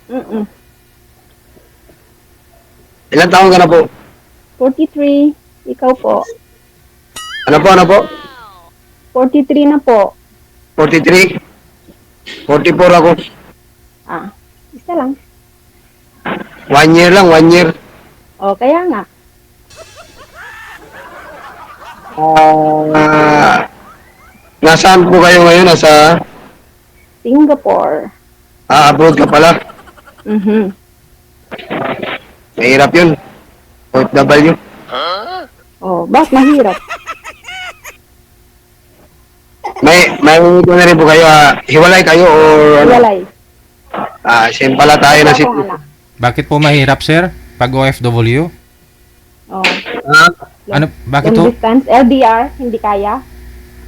Mm-mm. Ilan taon ka na po? 43. Ikaw po. Ano po? 43 na po. 43? 44 ako. Ah, isa lang. 1 year lang, 1 year. O, kaya nga. Nasaan po kayo ngayon? Nasa Singapore. abroad ka pala. Mhm. Mahirap yun. OFW. Oh, bakit mahirap? May ito na rin po kayo. Hiwalay kayo or ano? Walay. Same pala tayo na Wala si... akong anak. Bakit po mahirap, sir? Pag OFW? Oh. Ano, bakit Long po? distance, LDR, hindi kaya.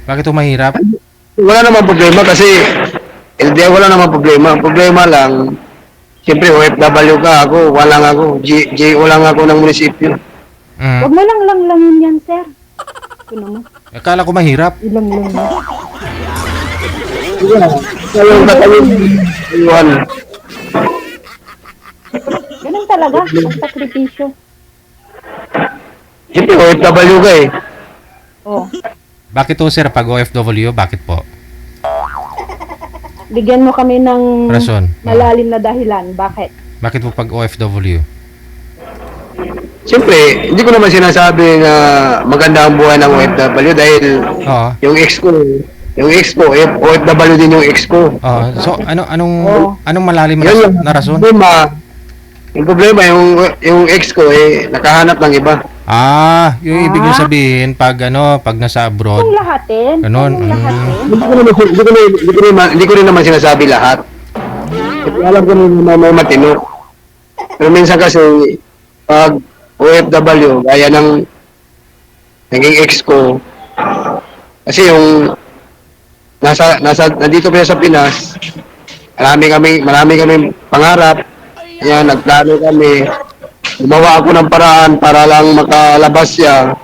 Bakit po mahirap? Wala namang problema kasi LDR wala namang problema. Ang problema lang, siyempre OFW ka, ako, walang ako. GO lang ako ng munisipyo. Huwag mo lang langin yan, sir. Ito naman. Akala ko mahirap. Ilang lang mo. Yung katayong iwan. Ganun talaga, ang sakripisyo. Siyempre OFW ka eh. Oh. Bakit po, sir, pag OFW? Bakit po? Bigyan mo kami ng Rason. malalim na dahilan. Bakit? Bakit po pag OFW? Siyempre, hindi ko naman sinasabi na maganda ang buhay ng OFW dahil Oo. yung ex ko, OFW din yung ex ko. Oo. So, Oo. anong malalim Yun na rason? Yung problema, yung ex ko nakahanap ng iba. Yung ibig nyo sabihin, pag nasa abroad, Kung lahatin. Ganon. Kung lahatin. Hindi ko rin naman sinasabi lahat. Kasi alam ko naman may matino. Pero minsan kasi, pag OFW, gaya ng naging ex ko, kasi yung nandito pa sa Pinas, marami kami pangarap. Yan, nagplano kami. Gumawa ako ng paraan para lang makalabas siya.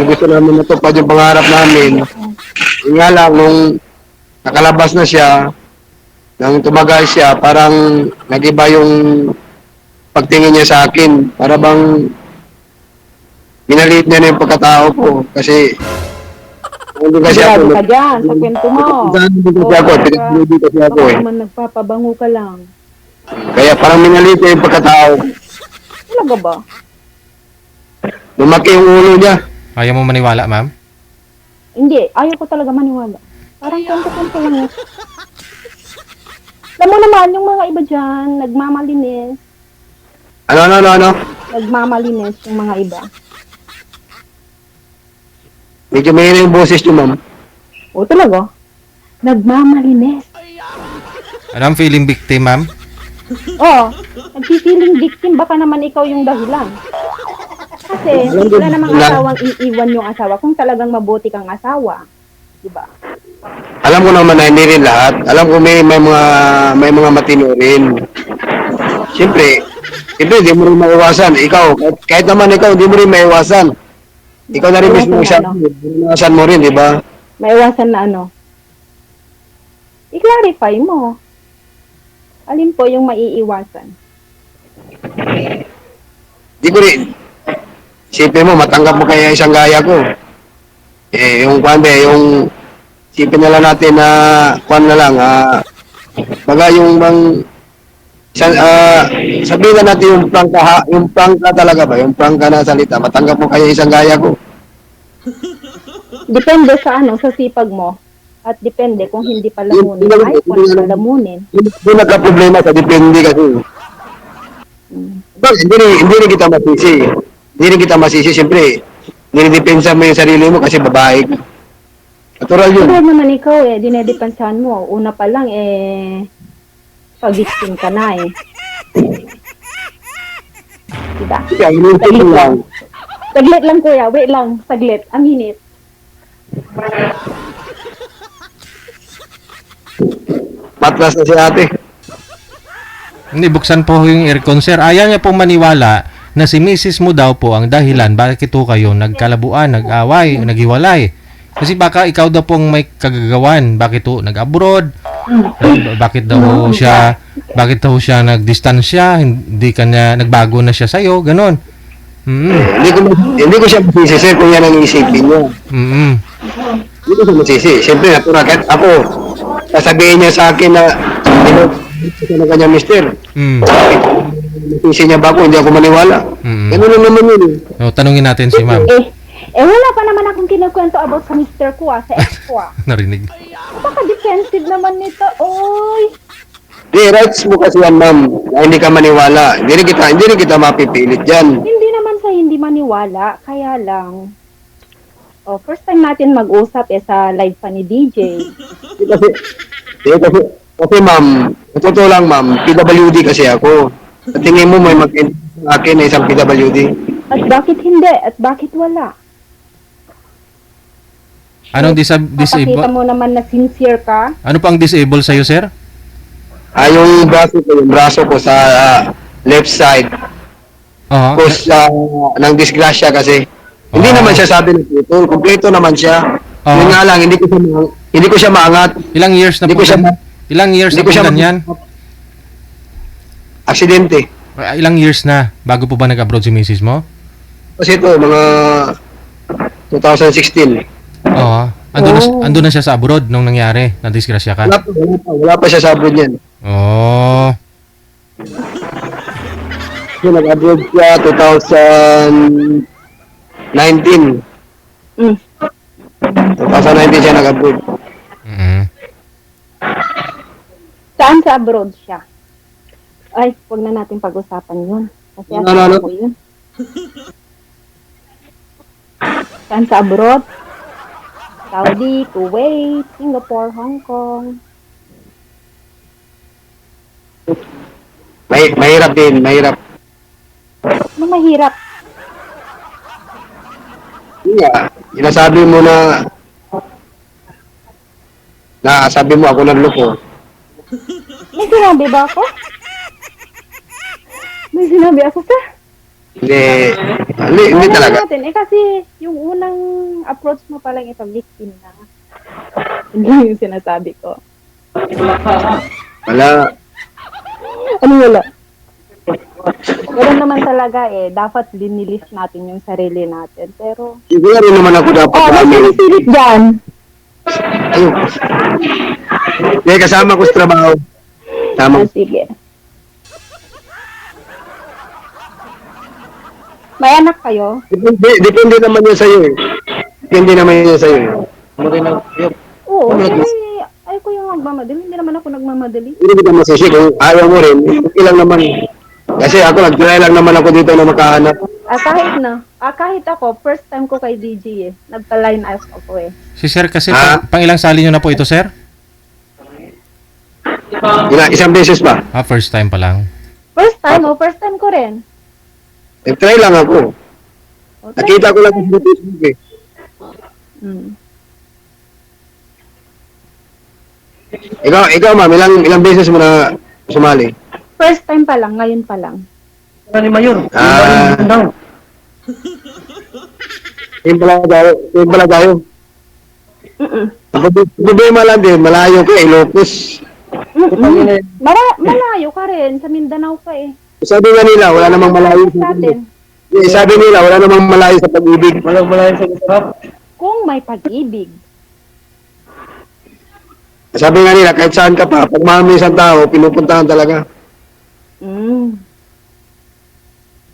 Gusto namin matupad yung pangarap namin. Yun nga lang, nung nakalabas na siya, nang tumagal siya, parang nag-iba yung pagtingin niya sa akin. Para bang minaliit niya na yung pagkatao ko. Kasi hindi kasi Sigurado ako. ka dyan sa kwento mo. Pinag-ibig kasi ako Baka eh. naman nagpapabango ka lang. Kaya parang minaliit niya yung pagkatao. Talaga ba? Lumaki yung ulo niya. ayaw mo maniwala, ma'am? Hindi, ayaw ko talaga maniwala. Parang kwento-kwento lang. Alam mo naman, yung mga iba dyan, nagmamalinis. Ano? Nagmamalinis yung mga iba. Medyo mahina yung boses niyo, ma'am. O talaga? Nagmamalinis. Ano ang feeling victim, ma'am? Oh, nagsifeeling victim, baka naman ikaw yung dahilan. Kasi wala namang asawang iiwan yung asawa kung talagang mabuti kang asawa. Diba? Alam ko naman na hindi rin lahat. Alam ko may mga matino rin. Siyempre, hindi mo rin maiwasan. Ikaw, kahit naman ikaw, hindi mo rin maiwasan. Ikaw na rin mismo siya. Maiwasan mo rin, di ba? Maiwasan na ano? I-clarify mo. Alin po yung maiiwasan? Di ko rin. Isipin mo, matanggap mo kaya isang gaya ko. Yung isipin na lang natin na, baga yung sabihin na natin yung prangka talaga ba? Yung prangka na salita, matanggap mo kaya isang gaya ko. Depende sa sa sipag mo. At depende kung hindi pa lamunin. Ay, kung hindi lamunin. Hindi nagka-problema sa depende kasi. Hindi rin kita masisi. Hindi rin kita masisi. Siyempre, ninidepensa mo yung sarili mo kasi babae ka. Natural yun. Pero naman ikaw dinedepensahan mo. Una pa lang pag-victim ka na Diba? Kaya inuusin lang. Saglit lang kuya, wait lang. Saglit, a minute. Matras na si ate. Hindi, buksan po yung aircon, sir. Ayaw niya pong maniwala na si Mrs. mo daw po ang dahilan bakit ito kayo nagkalabuan, nag-away, naghiwalay. Kasi baka ikaw daw pong may kagagawan. Bakit to nag-abroad, Bakit daw siya nagdistansya, hindi kanya nagbago na siya sa'yo, ganon. Hindi ko siya masisi, sir, kung yan ang isipin niya. Hindi ko siya masisi. Siyempre, natural. Kahit ako, sasabihin niya sa akin na siya ng kanya, mister. Masisi niya ba ako? Hindi ako maniwala. Ganun lang naman yun. So, tanungin natin si ma'am. Wala pa naman akong kinukwento about sa mister ko sa ex ko Narinig. Baka defensive naman nito, oy. Di, rights mo kasi yan, ma'am. Na hindi ka maniwala. Hindi rin kita mapipilit dyan. Hindi naman sa hindi maniwala, kaya lang. First time natin mag-usap sa live pa ni DJ. Kasi ma'am, totoo lang, ma'am, PWD kasi ako. Sa tingin mo may sa akin na isang PWD. At bakit hindi? At bakit wala? Anong Papakita disable? mo naman na sincere ka. Ano pang disable sa'yo, sir? Yung braso ko sa left side. Oo. Cause ng disgrasya kasi. Hindi naman siya sabi ng putol. Kompleto naman siya. Yun nga lang, hindi ko siya maangat. Ilang years na Hindi po ko siya Ilang years na hindi ko po siya ganyan? Aksidente. Ilang years na bago po ba nag-abroad si misis mo? Kasi ito, mga 2016. Oo. Andun na siya sa abroad nung nangyari, na-disgrasya ka? Wala pa siya sa abroad yan. Oo. So, nag-abroad siya 2019. 2019 siya nag-abroad. Saan sa abroad siya? Ay, huwag na natin pag-usapan yun. Kasi Ano? ko yun. Saan sa abroad? Saudi, Kuwait, Singapore, Hong Kong. Mahirap din, mahirap. Ano mahirap? Inasabi mo na sabi mo ako nagloko. May sinabi ba ako? May sinabi ako, sir? Hindi talaga. Natin. Kasi yung unang approach mo pa lang ito, victim na. Hindi yung sinasabi ko. Wala. Ano wala? Ganun naman talaga dapat linilis natin yung sarili natin. Pero, Siguro rin naman ako dapat may sinisilip dyan. Ayun. Kasama ko sa trabaho. Tama. Sige. May anak kayo? Depende naman yun sa'yo eh. Depende naman yun sa'yo eh. Oo, ay ko yung magmamadali. Hindi naman ako nagmamadali. Hindi kita masisi kung ayaw mo rin. Okay lang naman. Kasi ako, nag-try lang naman ako dito na makahanap. Kahit ako, first time ko kay DJ Nagpa-line out ako Si sir kasi, pang ilang sali nyo na po ito, sir? Isang beses ba? First time pa lang. First time ko rin. Nag-try lang ako. Nakita ko lang sa Facebook eh. Ikaw ma'am, ilang beses mo na sumali? First time pa lang, ngayon pa lang. Team pala tayo. Ang problema lang din, malayo ka, Ilocos. Malayo ka rin, sa Mindanao ka Sabi nga nila, wala namang malayo sa atin. Sabi nila, wala namang malayo sa pag-ibig. Walang malayo sa sarap. Kung may pag-ibig. Sabi nga nila, kahit saan ka pa, pag mahal mo isang tao, pinupuntahan talaga.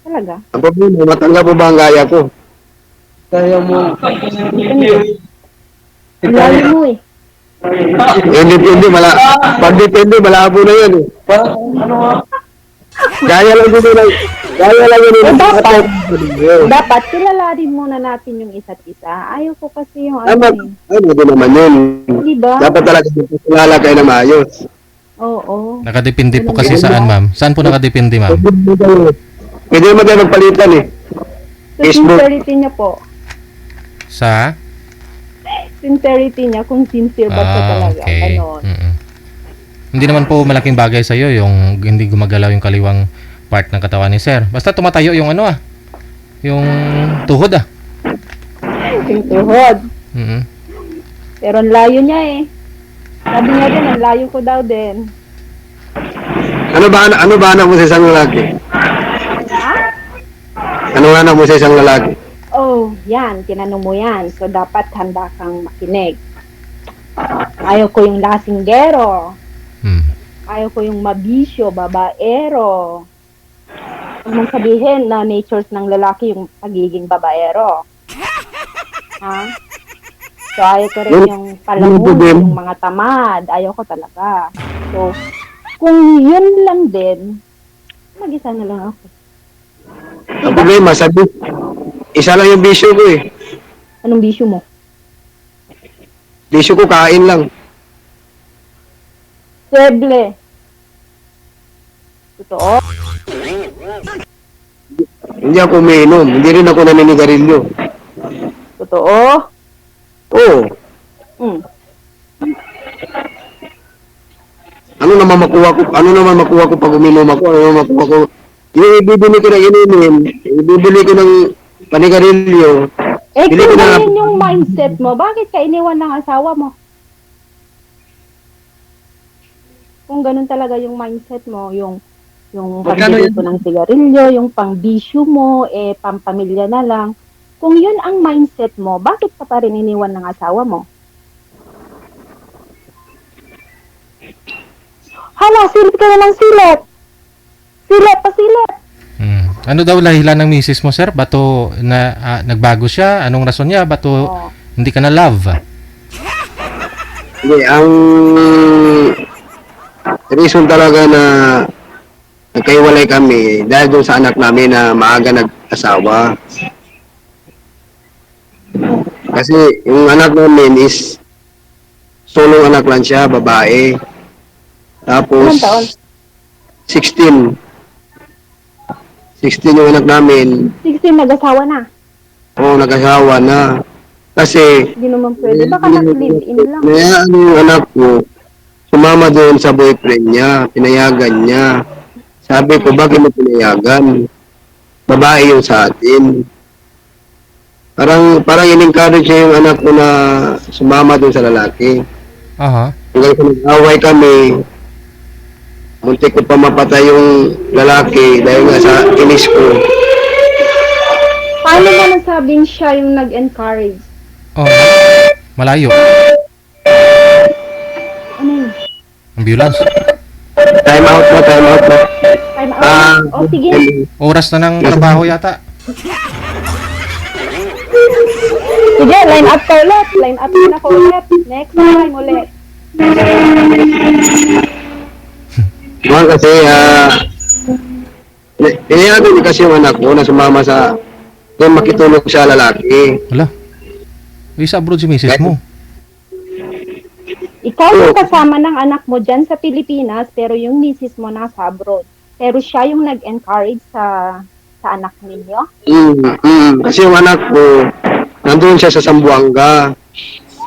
Talaga? Ang problema, matanggap mo ba ang gaya ko? Kaya mo. Ang layo mo Hindi, pag depende, malabo na yan eh. Gaya lang yun. Dapat kilalanin muna natin yung isa't isa. Ayaw ko kasi yung Din naman yun. Diba? Dapat talaga kilala kayo na maayos. Oo. Nakadepende po kasi saan, ma'am? Saan po nakadepende, ma'am? Pwede naman tayo magpalitan eh. So, Facebook. sincerity niya po. Sa? Sincerity niya, kung sincere ba siya talaga. Okay. Ganon. Hindi naman po malaking bagay sa'yo yung hindi gumagalaw yung kaliwang part ng katawan ni sir. Basta tumatayo yung yung tuhod Yung tuhod. Pero ang layo niya Sabi niya din, ang layo ko daw din. Ano ba anak mo sa isang lalaki? Ha? Ano nga anak mo sa isang lalaki? Oh, yan. Tinanong mo yan. So, dapat handa kang makinig. Ayaw ko yung lasinggero. Hmm. Ayaw ko yung mabisyo, babaero. Huwag mong sabihin na natures ng lalaki yung pagiging babaero. Ha? So, ayaw ko rin yung palamuno, yung mga tamad. Ayaw ko talaga. So, kung yun lang din, mag-isa na lang ako. Ang problema, sabi, isa lang yung bisyo ko eh. Anong bisyo mo? Bisyo ko kain lang. Seble. Totoo? Hindi ako umiinom. Hindi rin ako naninigarilyo. Totoo? Oo. Hmm. Ano naman makuha ko pag uminom ako? Ano naman makuha ko? Yung ibibili ko ng inumin, ibibili ko ng panigarilyo. Eh, Bili ko kung na- ganyan yung mindset mo, bakit ka iniwan ng asawa mo? Kung ganun talaga yung mindset mo, yung Magkano pagbili ko ng sigarilyo, yung pang-bisyo mo, pampamilya na lang. Kung yun ang mindset mo, bakit ka pa rin iniwan ng asawa mo? Hala, silip ka na ng silip! Silip pa silip! Hmm. Ano daw dahilan ng misis mo, sir? Bato na nagbago siya? Anong rason niya? Bato Oh. hindi ka na love? Hindi, ang reason talaga na nagkaiwalay kami dahil doon sa anak namin na maaga nag-asawa. Kasi yung anak namin is solo anak lang siya, babae. Tapos, Ilang taon? 16. 16 yung anak namin. 16, nag-asawa na. Oo, nag-asawa na. Kasi, Hindi naman pwede. Baka nag-live-in lang. kaya yung anak ko, sumama doon sa boyfriend niya, pinayagan niya. Sabi ko, bakit mo pinayagan? Babae yung sa atin. Parang in-encourage niya yung anak ko na sumama doon sa lalaki. Aha. Hanggang sa nag-away kami, muntik ko pa mapatay yung lalaki dahil nga sa inis ko. Paano mo nasabing siya yung nag-encourage? Oh, malayo. Ano yun? Ambulance. Time out na, time out na. Time out? O sige. Oras na ng trabaho yata. Sige, line up ka ulit. Line up ka na ko ulit. Next time ulit. Diba kasi, pinayagan niya kasi yung anak ko na sumama sa, doon makitulog sa lalaki. Wala. Uy, sa abroad si misis mo. Ikaw yung kasama ng anak mo dyan sa Pilipinas, pero yung misis mo nasa abroad. Pero siya yung nag-encourage sa anak ninyo. Kasi yung anak ko, nandun siya sa Zamboanga.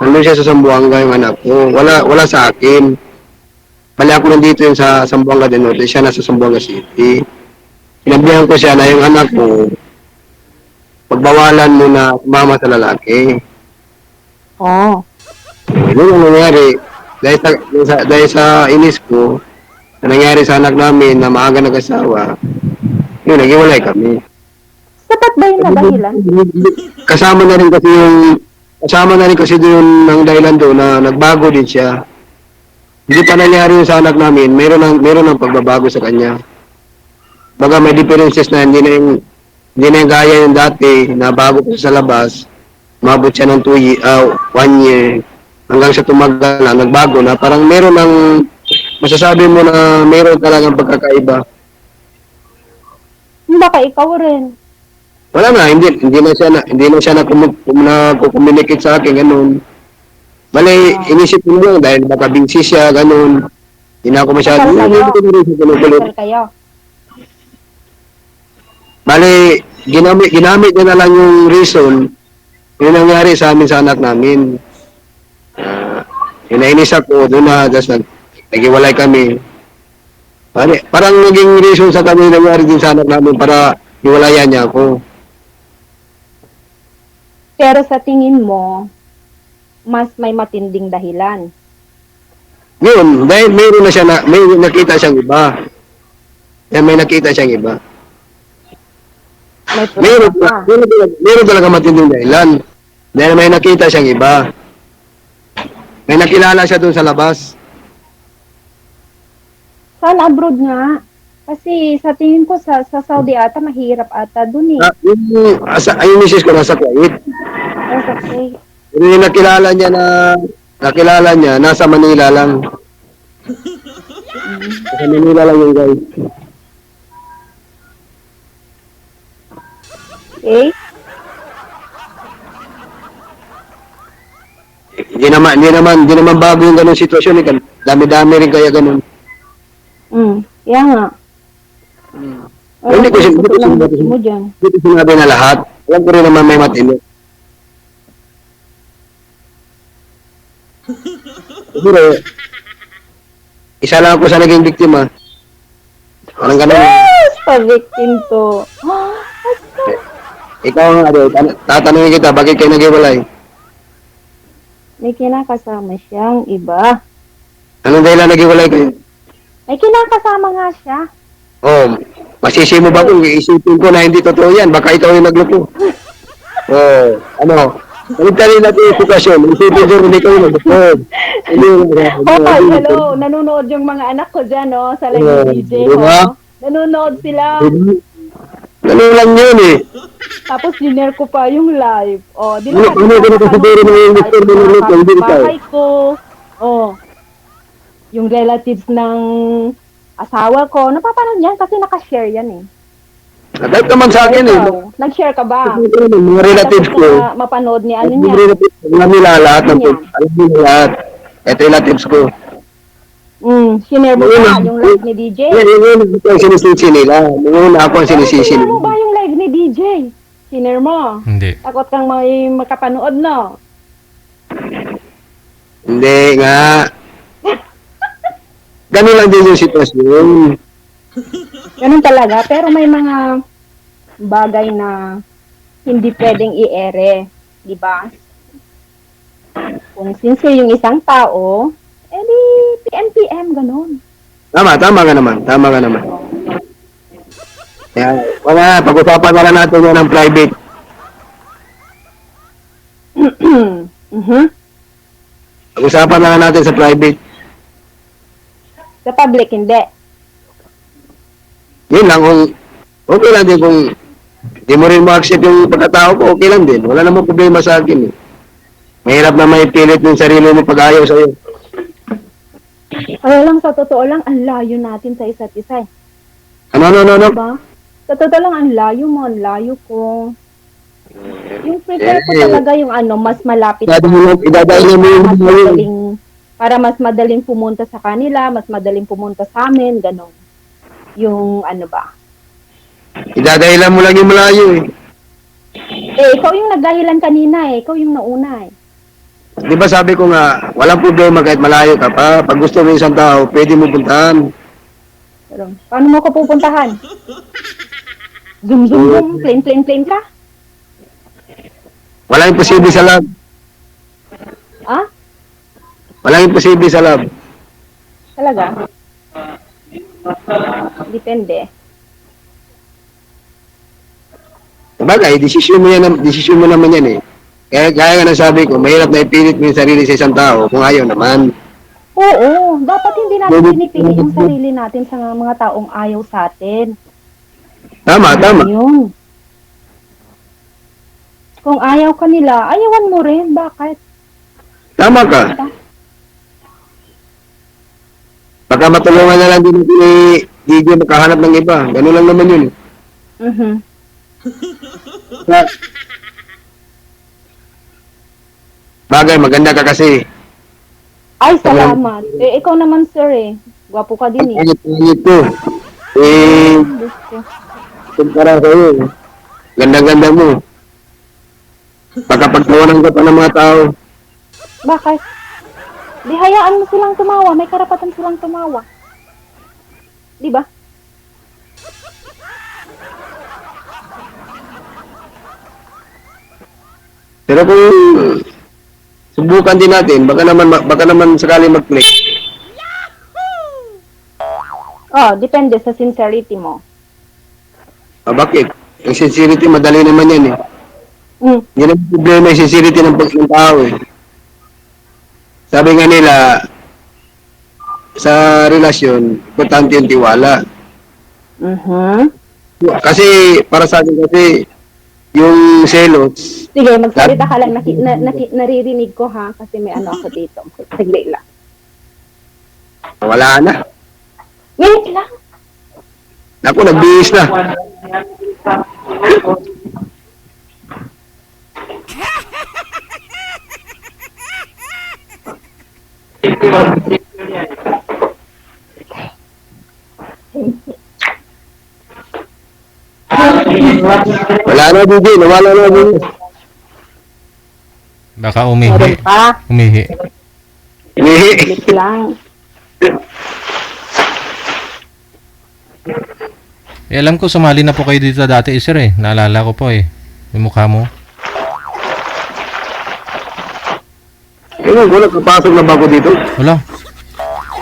Nandun siya sa Zamboanga yung anak ko. Wala sa akin. Bali ako nandito yun sa Zamboanga din. Siya nasa Zamboanga City. Sinabihan ko siya na yung anak ko, pagbawalan mo na mama sa lalaki. Oh. Yun ang nangyari. Dahil sa inis ko, na nangyari sa anak namin na maaga nag-asawa, yun, naghiwalay kami. Sapat ba yun na dahilan? Kasama na rin kasi doon ng dahilan doon na nagbago din siya. Hindi pa nangyari yun sa anak namin, meron ng pagbabago sa kanya. Baga may differences na hindi na yung gaya yung dati na bago ko sa labas, mabot siya ng 1 year, hanggang sa tumagal na, nagbago na, parang meron ng, masasabi mo na meron talagang pagkakaiba. Baka ikaw rin. Wala na, hindi na siya nag-communicate sa akin, ganun. Bale, inisip ko lang dahil baka busy siya, ganun. Hindi na ako masyado. Kasal kayo. Bale, ginamit niya na lang yung reason, yun ang nangyari sa amin sa anak namin. Inainis ako, doon na, tapos naghiwalay kami. Parang naging reason sa kami nangyari din sa anak namin para hiwalayan niya ako. Pero sa tingin mo, mas may matinding dahilan. Yun, dahil mayroon na siya may nakita siyang iba. Yan, may nakita siyang iba. May prueba ka. Meron talaga matinding dahilan. Dahil may nakita siyang iba. May nakilala siya doon sa labas. Sana abroad nga. Kasi sa tingin ko sa Saudi ata, mahirap ata dun eh. Yung misis ko nasa Kuwait. Okay. Yung nakilala niya, nasa Manila lang. Nasa Manila lang yung guys. Okay? Hindi naman bago yung ganung sitwasyon. Eh. Dami-dami rin kaya ganun. Kaya nga. Hindi ko Mo dyan. sinabi na lahat. Alam ko rin naman may matino. Siguro, isa lang ako sa naging biktima. Parang ganun. Yes! Pa-victim to. Ikaw nga, tatanungin kita, bakit kayo naghiwalay? May kinakasama siyang iba. Anong dahilan naghiwalay kayo? May kinakasama nga siya. Oh, masisi mo ba kung iisipin ko na hindi totoo yan? Baka ikaw yung nagluto. Oh, ano? Kaligtarin natin yung sitwasyon. Isipin ko hindi kayo nagluto. Hoy, hello. Nanonood yung mga anak ko dyan, no? Sa live ni DJ, diba? no? Nanonood sila. Ganun lang yun eh. Tapos dinner ko pa yung live. Oh, di Ano kasiguro na yung Mr. Manilito, hindi ikaw? bahay ko. Oh. Yung relatives ng asawa ko, napapanood yan kasi nakashare yan eh. Kahit naman sa akin eh. Ikaw, nag-share ka ba? Mga relatives ko. Tapos na mapanood ni ano Mga niya. relatives ko. Alam nila lahat. Alam nila lahat. Ito relatives ko. Share mo ba yung live ni DJ? Yung ito ang sinisisi nila. Yung ako ang sinisisi Share nila. mo ba yung live ni DJ? Share mo? Hindi. Takot kang may makapanood, no? Hindi nga. Ganun lang din yung sitwasyon. Ganun talaga, pero may mga bagay na hindi pwedeng i-ere, di ba? Kung sincere yung isang tao, edi PM, ganun. Tama ka naman. Kaya, pag-usapan na lang natin yan ng private. Pag-usapan na lang natin sa private. Sa public, hindi. Yun lang, kung okay lang din kung di mo rin ma-accept yung pagkatao ko, okay lang din. Wala namang problema sa akin eh. Mahirap na may pilit yung sarili mo pag-ayaw sa'yo. Kaya lang, sa totoo lang, ang layo natin sa isa't isa eh. Ano? Diba? Sa totoo lang, ang layo mo, ang layo ko. Yung prefer ko talaga yung mas malapit Idadayin mo yung mas layo. madaling, para mas madaling pumunta sa kanila, mas madaling pumunta sa amin, ganon. Yung ba? Idadahilan mo lang yung malayo eh. Ikaw yung nagdahilan kanina eh. Ikaw yung nauna eh. Di ba sabi ko nga, walang problema kahit malayo ka pa. Pag gusto mo isang tao, pwede mo puntahan. Pero, paano mo ko pupuntahan? Zoom, plain ka? Walang imposible sa love. Ah? Walang imposible sa love. Talaga? Depende. Sabagay, desisyon mo naman yan eh. Kaya nga nasabi ko, mahirap na ipilit mo yung sarili sa isang tao kung ayaw naman. Oo, dapat hindi natin pinipili yung sarili natin sa mga taong ayaw sa atin. Tama. Yun. Kung ayaw ka nila, ayawan mo rin. Bakit? Tama ka. Baka matulungan na lang din ni DJ makahanap ng iba. Ganun lang naman yun. Bagay, maganda ka kasi. Ay, salamat. Ikaw naman, sir eh. Gwapo ka din eh. Pangit ko. Diyos ko. Kumpara sa'yo. Ganda-ganda mo. Baka pagtawanan ka pa ng mga tao. Bakit? Di hayaan mo silang tumawa. May karapatan silang tumawa. Di ba? Pero kung subukan din natin, baka naman sakali mag-click. depende sa sincerity mo. Bakit? Ang sincerity, madali naman yan eh. Mm. Yan ang problema, yung sincerity ng tao eh. Sabi nga nila, sa relasyon, importante yung tiwala. Mhm. Kasi, para sa akin kasi, yung selos, Sige, magsalita ka lang. Naririnig ko ha, kasi may ano ako dito. Saglit lang. wala na. Wait lang. Ako, nagbihis na. Wala na, DJ. Nawala na, DJ. Baka Meron umihi. pa. Umihi. Ihi. Saglit lang. Eh, alam ko sumali na po kayo dito dati, sir eh. Naalala ko po eh. Yung mukha mo. Ewan ko, nakapasok na ba ako dito? Wala.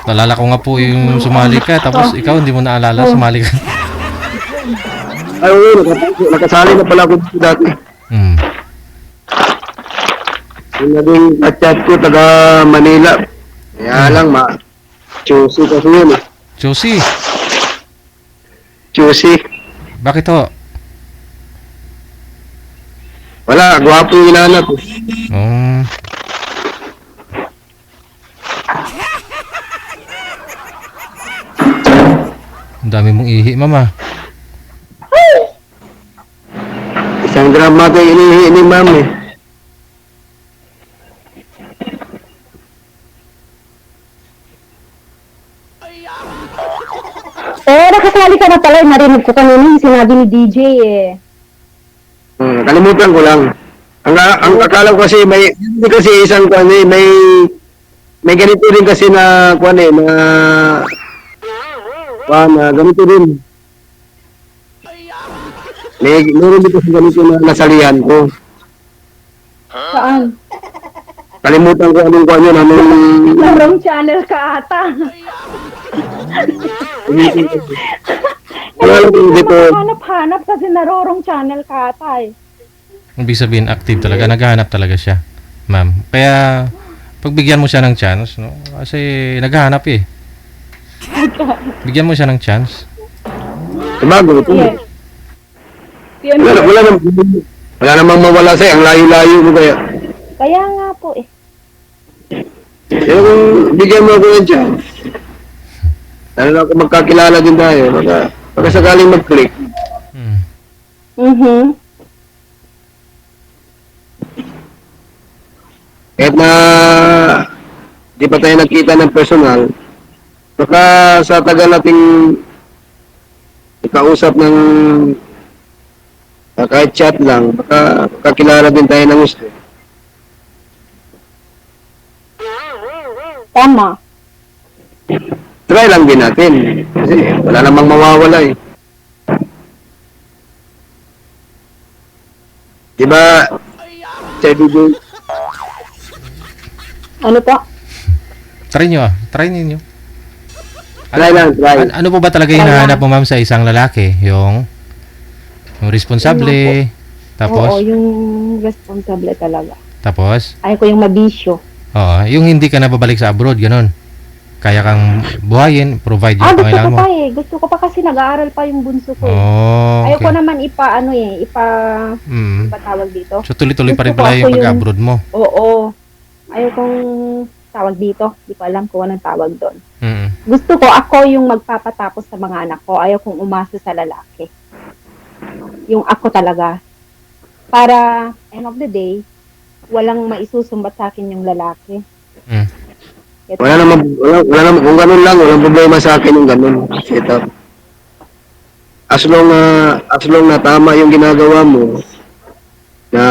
Naalala ko nga po yung sumali ka. Tapos ikaw hindi mo naalala sumali ka. Ay, oo, nakasali na pala ako dito dati. Hmm. Yung naging chat ko, taga Manila. Kaya lang, choosy kasi yun eh. Josie, Choosy. bakit ho? Wala, gwapo yung inanap eh. Ang dami mong ihi, mama. Isang drama tayo inihi ni ma'am eh. Nakasali ka na pala. Narinig ko kanina yung sinabi ni DJ eh. Kalimutan ko lang. Ang akala ko kasi hindi kasi isang kwan eh, may ganito rin kasi na kwan eh, na ganito rin. Meron din kasi ganito na nasalihan ko. Saan? Kalimutan ko anong kwan yun, anong... Narong channel ka ata. Wala lang dito. Hanap-hanap kasi narorong channel ka ata eh. Ibig sabihin, active talaga. Naghahanap talaga siya, ma'am. Kaya, pagbigyan mo siya ng chance, no? Kasi naghahanap eh. Bigyan mo siya ng chance. Sabago ito. Yes. Yan. Wala namang mawala sa'yo. Ang layo-layo mo kaya. Kaya nga po eh. Pero kung bigyan mo ako ng chance, lalo na ako magkakilala din tayo, baka sakaling mag-click. Hmm. Mhm. Kahit na di pa tayo nakita ng personal, baka sa tagal nating ikausap ng kahit chat lang, baka kakilala din tayo ng gusto. Tama. Try lang din natin. Kasi wala namang mawawala eh. Diba, sabi ko, Ano po? Try nyo ah. Try ninyo. try lang, try. Ano po ba talaga yung hinahanap mo, ma'am, sa isang lalaki? Yung responsable, Oo, tapos, yung responsable talaga. tapos, Ayaw ko yung mabisyo. oo, yung hindi ka na babalik sa abroad, ganun. Kaya kang buhayin, provide yung Gusto ko pangailangan mo. pa eh. Gusto ko pa kasi nag-aaral pa yung bunso ko. Oh, Ayaw ko okay. naman ipa tawag dito. So, tuloy-tuloy pa rin Gusto ko pala yung ako yung- pag-abroad mo. Oo. Ayaw kong tawag dito. Hindi ko alam kung anong tawag doon. Mm. Gusto ko ako yung magpapatapos sa mga anak ko. Ayaw kong umasa sa lalaki. Yung ako talaga. Para, end of the day, walang maisusumbat sa akin yung lalaki. Mm. Ito. Wala naman, kung ganun lang, walang problema sa akin yung ganun. Set up. As long na tama yung ginagawa mo, na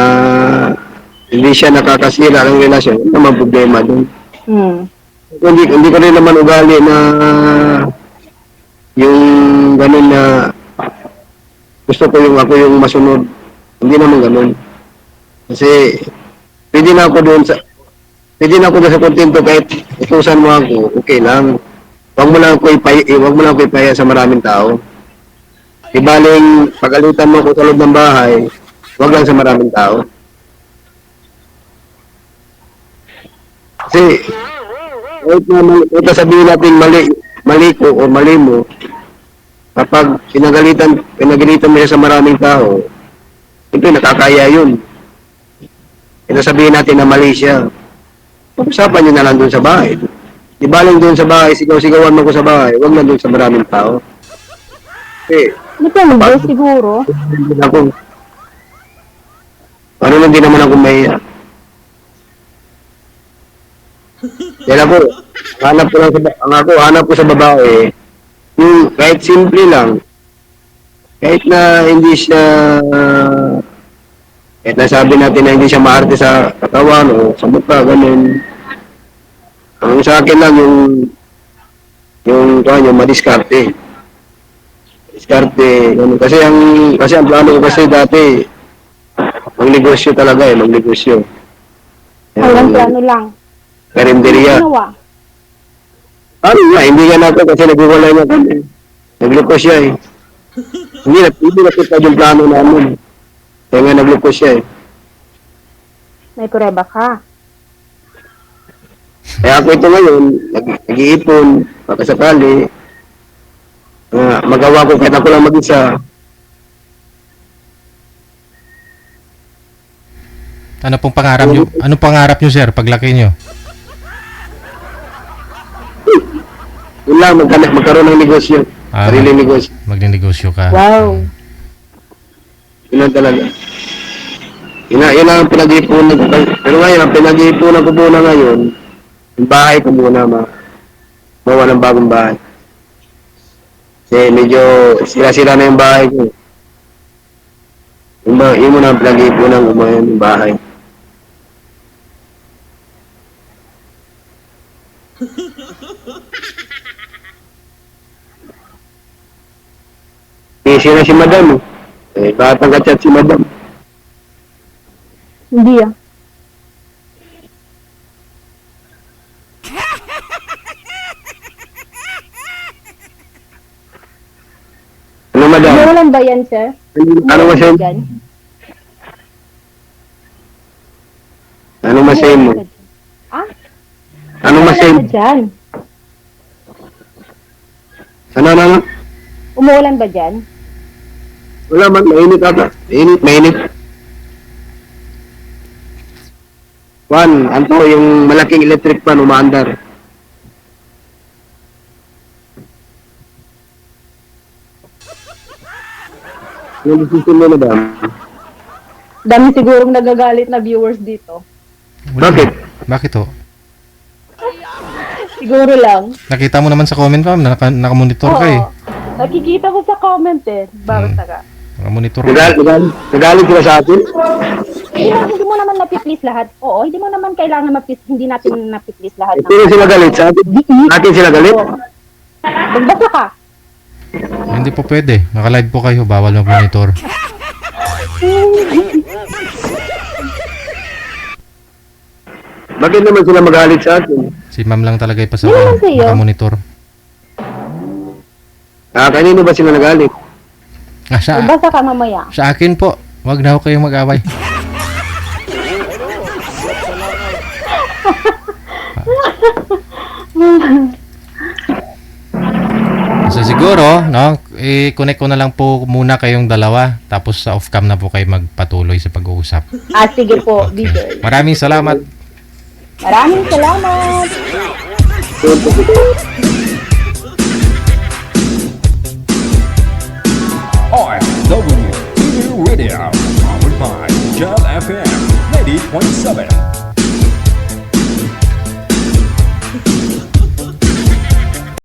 hindi siya nakakasira ng relasyon, wala naman problema dun. Hindi ko rin naman ugali na yung ganun na gusto ko yung ako yung masunod. Hindi naman ganun. Kasi pwede na ako doon sa kontento kahit itusan mo ako, okay lang. wag mo lang ko ipaya sa maraming tao. Di baling pagalitan mo ko sa loob ng bahay, wag lang sa maraming tao. Kasi, kahit sabihin natin mali ko o mali mo, kapag pinagalitan mo siya sa maraming tao, siyempre nakakaya yun. Ito sabihin natin na mali siya. Pag-usapan niyo na lang doon sa bahay. Di baling doon sa bahay, sigaw-sigawan mo ko sa bahay, wag lang doon sa maraming tao. Depende siguro. Ano lang din naman ako mahiya. Yan ako, hanap ko sa babae, yung kahit simple lang, kahit na hindi siya, kahit na sabi natin na hindi siya maarte sa katawan o sa mukha, ganun. Ang sa akin lang yung madiskarte. Diskarte, ganun. Kasi ang plano ko kasi dati, magnegosyo talaga magnegosyo. Hanggang plano lang. Karinderya. Ginawa. Ano nga, hindi nga natin kasi naghiwalay na kami. Nagloko siya eh. Hindi natupad yung plano namin. Kaya nga nagloko siya eh. May kureba ka. Kaya ako ito ngayon, nag-iipon, makasakali. Magawa ko kahit ako lang mag-isa. Ano pong pangarap nyo? Anong pangarap nyo, sir, paglaki nyo? Yun lang, magkaroon ng negosyo. Sarili negosyo. Magnenegosyo ka. Wow. Yun lang talaga. Yun lang ang pinag-iipunan ko. Pero ngayon, ang pinag-iipunan ko muna ngayon, yung bahay ko muna, mawa ng bagong bahay. Kasi medyo sira-sira na yung bahay ko. Yun muna ang pinag-iipunan ko ngayon, yung bahay. Busy na si madam. Bakit ang kachat si madam? Hindi ah. Ano madam? Nawalan ba yan, sir? Ano masay mo? Dyan? Ano masay mo? Ah? Ano masay mo? Umuulan ba dyan? Ano? Umuulan ba dyan? Wala man, mainit ata. Mainit. Anto, yung malaking electric fan umaandar. Yung decision mo, madam. Dami sigurong nagagalit na viewers dito. Bakit? Bakit ho? Siguro lang. Nakita mo naman sa comment, ma'am, na nakamonitor ka eh. Oo. Nakikita ko sa comment eh. Bakit ka? Nakamonitor ka. Nagalit sila sa atin? Hindi mo naman napiplis lahat. Oo, hindi mo naman kailangan hindi natin napiplis lahat. Sino sila galit sa atin? Atin sila galit? Magbasa ka. Hindi po pwede. Naka-live po kayo. Bawal mag-monitor. Bakit naman sila magalit sa atin? Si ma'am lang talaga Hindi naman sa'yo. naka-monitor. Kanino ba sila nagalit? Magbasa ka mamaya. Sa akin po. Wag na ho kayong mag-away. So siguro, no, i-connect ko na lang po muna kayong dalawa tapos sa off-cam na po kayo magpatuloy sa pag-uusap. Sige po, Okay. DJ. Maraming salamat. Maraming salamat. OFW TV Radio, powered by Gel FM 90.7.